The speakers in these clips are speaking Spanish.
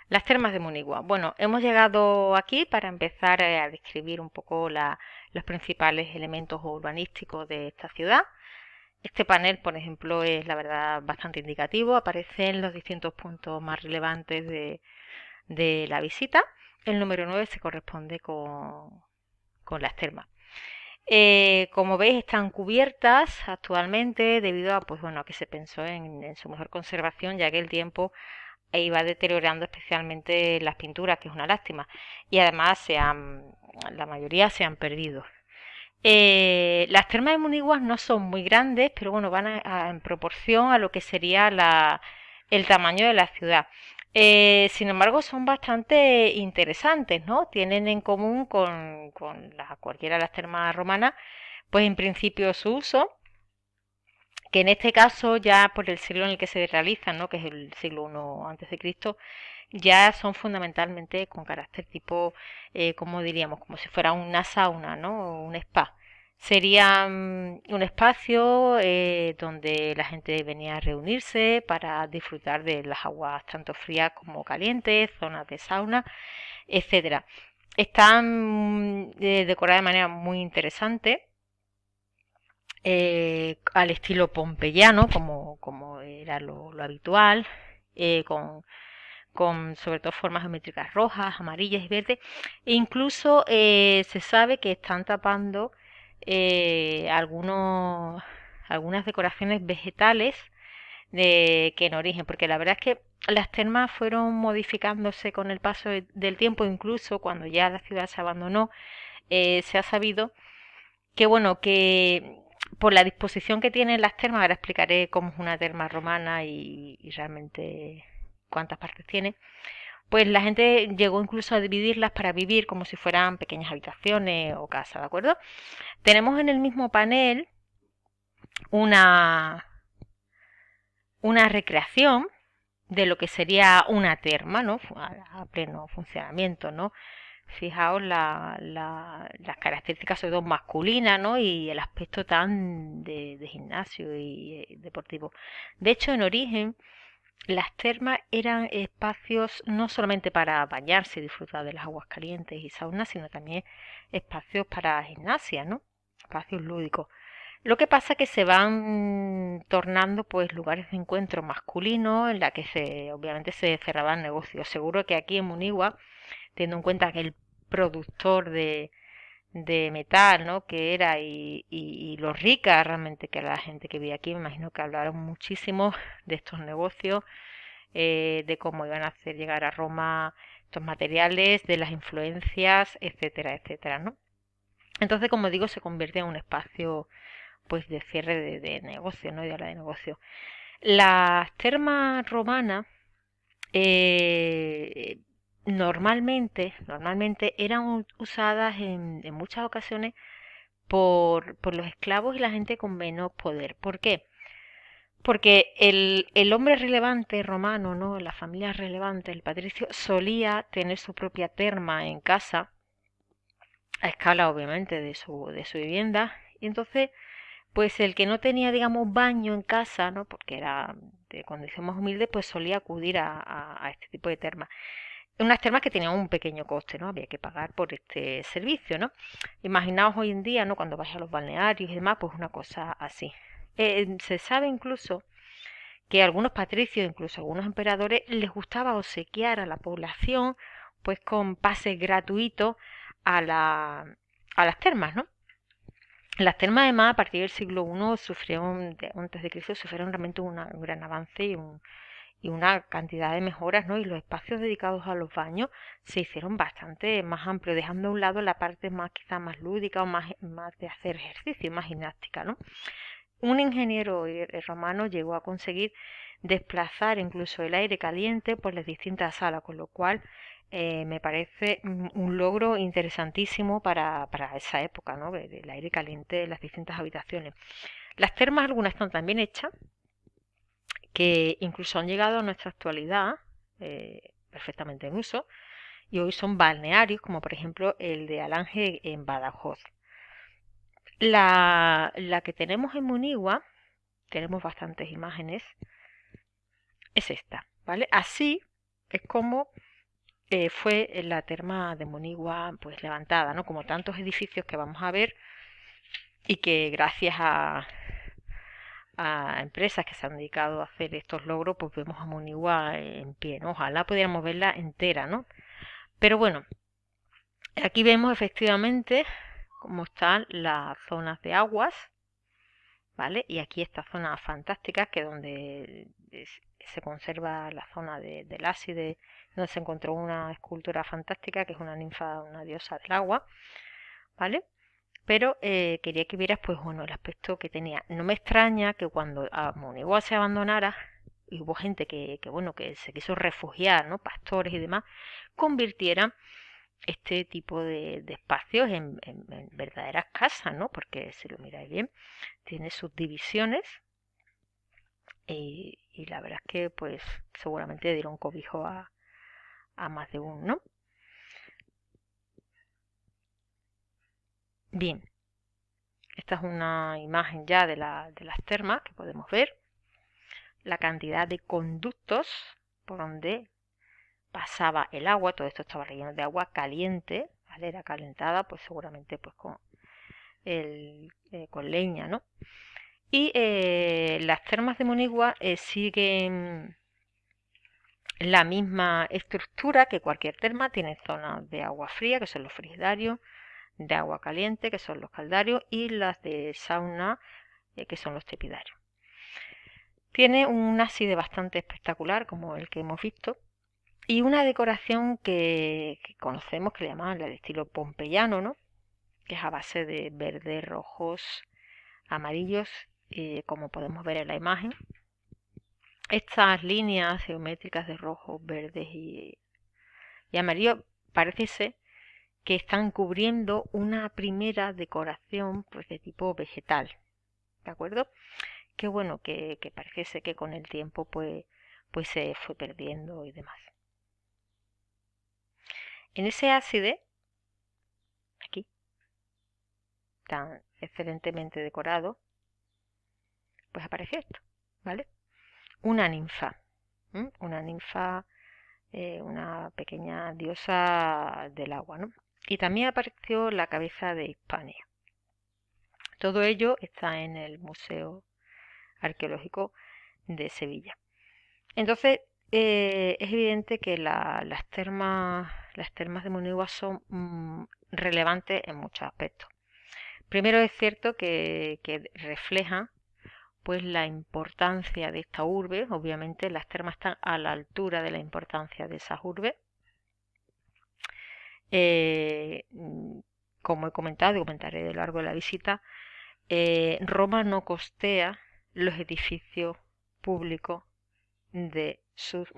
Las termas de Munigua. Bueno, hemos llegado aquí para empezar a describir un poco los principales elementos urbanísticos de esta ciudad. Este panel, por ejemplo, es la verdad bastante indicativo. Aparecen los distintos puntos más relevantes de la visita. El número 9 se corresponde con las termas. Como veis, están cubiertas actualmente debido a, pues bueno, a que se pensó en su mejor conservación, ya que el tiempo iba deteriorando especialmente las pinturas, que es una lástima. Y además la mayoría se han perdido. Las termas de Muniguas no son muy grandes, pero bueno, van en proporción a lo que sería el tamaño de la ciudad. Sin embargo, son bastante interesantes, ¿no? Tienen en común con cualquiera de las termas romanas, pues en principio su uso, que en este caso ya por el siglo en el que se realizan, ¿no? Que es el siglo I antes de Cristo, ya son fundamentalmente con carácter tipo, como diríamos, como si fuera una sauna, ¿no? Un spa. Sería un espacio donde la gente venía a reunirse para disfrutar de las aguas tanto frías como calientes, zonas de sauna, etcétera. Están decoradas de manera muy interesante, al estilo pompeyano, como era lo habitual, con sobre todo formas geométricas rojas, amarillas y verdes, e incluso se sabe que están tapando eh, algunos, algunas decoraciones vegetales que en origen, porque la verdad es que las termas fueron modificándose con el paso del tiempo, incluso cuando ya la ciudad se abandonó, se ha sabido que bueno, que por la disposición que tienen las termas, ahora explicaré cómo es una terma romana y realmente cuántas partes tiene, pues la gente llegó incluso a dividirlas para vivir como si fueran pequeñas habitaciones o casas, ¿de acuerdo? Tenemos en el mismo panel una, una recreación de lo que sería una terma, ¿no? A pleno funcionamiento, ¿no? Fijaos las características sobre todo masculinas, ¿no? Y el aspecto tan de gimnasio y deportivo. De hecho, en origen, las termas eran espacios no solamente para bañarse y disfrutar de las aguas calientes y saunas, sino también espacios para gimnasia, ¿no? Espacios lúdicos. Lo que pasa es que se van tornando pues lugares de encuentro masculinos en la que obviamente se cerraban negocios. Seguro que aquí en Munigua, teniendo en cuenta que el productor de metal, ¿no? Que era y lo rica realmente que era la gente que vivía aquí, me imagino que hablaron muchísimo de estos negocios, de cómo iban a hacer llegar a Roma estos materiales, de las influencias, etcétera, etcétera, ¿no? Entonces, como digo, se convierte en un espacio pues de cierre de negocio, ¿no? Y de habla de negocio. Las termas romanas eh, normalmente eran usadas en muchas ocasiones por los esclavos y la gente con menos poder. ¿Por qué? Porque el hombre relevante romano, ¿no? La familia relevante, el patricio, solía tener su propia terma en casa, a escala obviamente de su vivienda, y entonces pues el que no tenía, digamos, baño en casa, ¿no? Porque era de condición más humilde, pues solía acudir a este tipo de termas. Unas termas que tenían un pequeño coste, ¿no? Había que pagar por este servicio, ¿no? Imaginaos hoy en día, ¿no? Cuando vais a los balnearios y demás, pues una cosa así. Se sabe incluso que a algunos patricios, incluso a algunos emperadores, les gustaba obsequiar a la población, pues con pases gratuitos a a las termas, ¿no? Las termas además a partir del siglo I sufrieron, antes de Cristo, sufrieron realmente un gran avance y una cantidad de mejoras, ¿no? Y los espacios dedicados a los baños se hicieron bastante más amplios, dejando a un lado la parte más quizá más lúdica o más de hacer ejercicio, más gimnástica, ¿no? Un ingeniero romano llegó a conseguir desplazar incluso el aire caliente por las distintas salas, con lo cual me parece un logro interesantísimo para esa época, ¿no? El aire caliente de las distintas habitaciones. Las termas algunas están tan bien hechas que incluso han llegado a nuestra actualidad perfectamente en uso y hoy son balnearios como por ejemplo el de Alange en Badajoz. La que tenemos en Munigua, tenemos bastantes imágenes, es esta, ¿vale? Así es como fue la terma de Monigua pues levantada, ¿no? Como tantos edificios que vamos a ver y que gracias a empresas que se han dedicado a hacer estos logros, pues vemos a Monigua en pie, ¿no? Ojalá pudiéramos verla entera, ¿no? Pero bueno, aquí vemos efectivamente cómo están las zonas de aguas, ¿vale? Y aquí esta zona fantástica, que es donde se conserva la zona del Áside, donde se encontró una escultura fantástica, que es una ninfa, una diosa del agua, ¿vale? Pero quería que vieras, pues bueno, el aspecto que tenía. No me extraña que cuando Monegua se abandonara, y hubo gente bueno, que se quiso refugiar, ¿no? Pastores y demás, convirtieran este tipo de espacios en verdaderas casas, ¿no? Porque si lo miráis bien, tiene sus divisiones y la verdad es que pues seguramente dieron cobijo a más de uno, ¿no? Bien, esta es una imagen ya de las termas que podemos ver, la cantidad de conductos por donde pasaba el agua, todo esto estaba relleno de agua caliente, ¿vale? Era calentada pues seguramente pues con leña, ¿no? Y las termas de Monigua siguen la misma estructura que cualquier terma, tiene zonas de agua fría, que son los frigidarios, de agua caliente, que son los caldarios, y las de sauna, que son los tepidarios. Tiene un ábside bastante espectacular, como el que hemos visto, y una decoración que conocemos, que le llaman el estilo pompeyano, ¿no? Que es a base de verdes, rojos, amarillos, como podemos ver en la imagen. Estas líneas geométricas de rojos, verdes y amarillo parece ser que están cubriendo una primera decoración pues de tipo vegetal, ¿de acuerdo? Que bueno, que parece ser que con el tiempo pues se fue perdiendo y demás. En ese ábside, aquí, tan excelentemente decorado, pues aparece esto, ¿vale? Una ninfa, una ninfa, una pequeña diosa del agua, ¿no? Y también apareció la cabeza de Hispania. Todo ello está en el Museo Arqueológico de Sevilla. Entonces, es evidente que las termas de Monegua son relevantes en muchos aspectos. Primero es cierto que reflejan pues la importancia de esta urbe. Obviamente las termas están a la altura de la importancia de esas urbes. Como he comentado y comentaré a lo largo de la visita, Roma no costea los edificios públicos de sus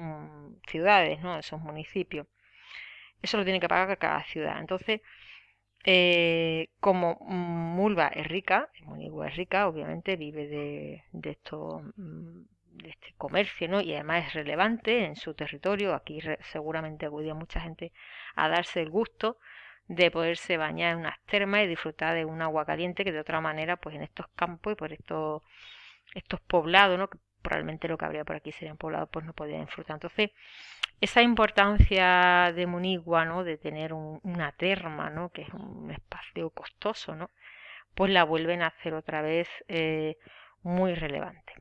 ciudades, ¿no? De sus municipios. Eso lo tiene que pagar cada ciudad. Entonces, como Mulva es rica, Monigua es rica, obviamente vive de esto, de este comercio, ¿no? Y además es relevante en su territorio. Aquí seguramente acudía mucha gente a darse el gusto de poderse bañar en unas termas y disfrutar de un agua caliente que de otra manera, pues en estos campos y por estos poblados, ¿no? Que probablemente lo que habría por aquí serían poblados, pues no podían disfrutar. Entonces, esa importancia de Monigua, ¿no? De tener una terma, ¿no? Que es un espacio costoso, ¿no? Pues la vuelven a hacer otra vez muy relevante.